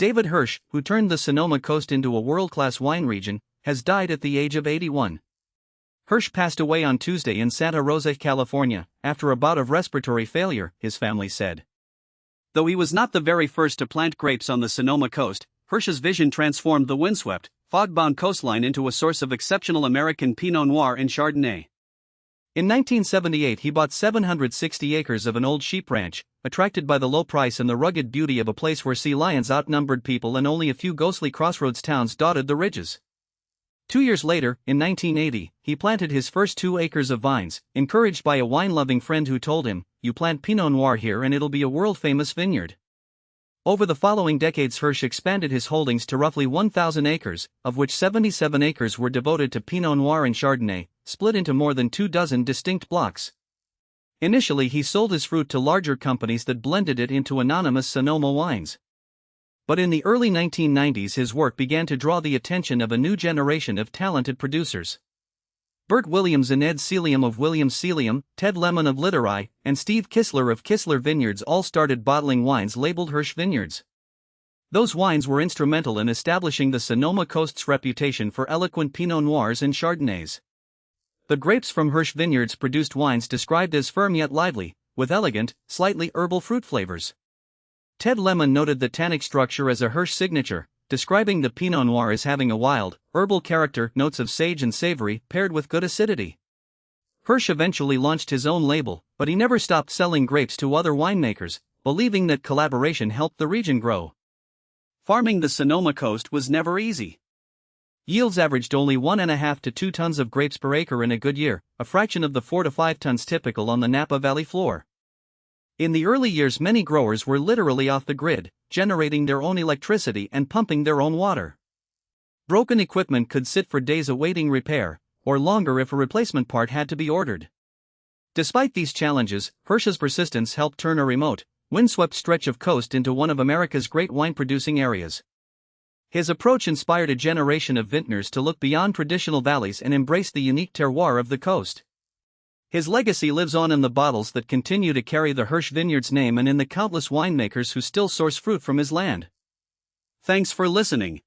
David Hirsch, who turned the Sonoma coast into a world-class wine region, has died at the age of 81. Hirsch passed away on Tuesday in Santa Rosa, California, after a bout of respiratory failure, his family said. Though he was not the very first to plant grapes on the Sonoma coast, Hirsch's vision transformed the windswept, fog-bound coastline into a source of exceptional American Pinot Noir and Chardonnay. In 1978 he bought 760 acres of an old sheep ranch, attracted by the low price and the rugged beauty of a place where sea lions outnumbered people and only a few ghostly crossroads towns dotted the ridges. 2 years later, in 1980, he planted his first 2 acres of vines, encouraged by a wine-loving friend who told him, "You plant Pinot Noir here and it'll be a world-famous vineyard." Over the following decades Hirsch expanded his holdings to roughly 1,000 acres, of which 77 acres were devoted to Pinot Noir and Chardonnay, split into more than 24 distinct blocks. Initially he sold his fruit to larger companies that blended it into anonymous Sonoma wines. But in the early 1990s his work began to draw the attention of a new generation of talented producers. Bert Williams and Ed Sealiam of Williams Sealiam, Ted Lemon of Literai, and Steve Kistler of Kistler Vineyards all started bottling wines labeled Hirsch Vineyards. Those wines were instrumental in establishing the Sonoma coast's reputation for eloquent Pinot Noirs and Chardonnays. The grapes from Hirsch Vineyards produced wines described as firm yet lively, with elegant, slightly herbal fruit flavors. Ted Lemon noted the tannic structure as a Hirsch signature, describing the Pinot Noir as having a wild, herbal character, notes of sage and savory, paired with good acidity. Hirsch eventually launched his own label, but he never stopped selling grapes to other winemakers, believing that collaboration helped the region grow. Farming the Sonoma coast was never easy. Yields averaged only 1.5 to 2 tons of grapes per acre in a good year, a fraction of the 4 to 5 tons typical on the Napa Valley floor. In the early years many growers were literally off the grid, generating their own electricity and pumping their own water. Broken equipment could sit for days awaiting repair, or longer if a replacement part had to be ordered. Despite these challenges, Hirsch's persistence helped turn a remote, windswept stretch of coast into one of America's great wine-producing areas. His approach inspired a generation of vintners to look beyond traditional valleys and embrace the unique terroir of the coast. His legacy lives on in the bottles that continue to carry the Hirsch Vineyards name and in the countless winemakers who still source fruit from his land. Thanks for listening.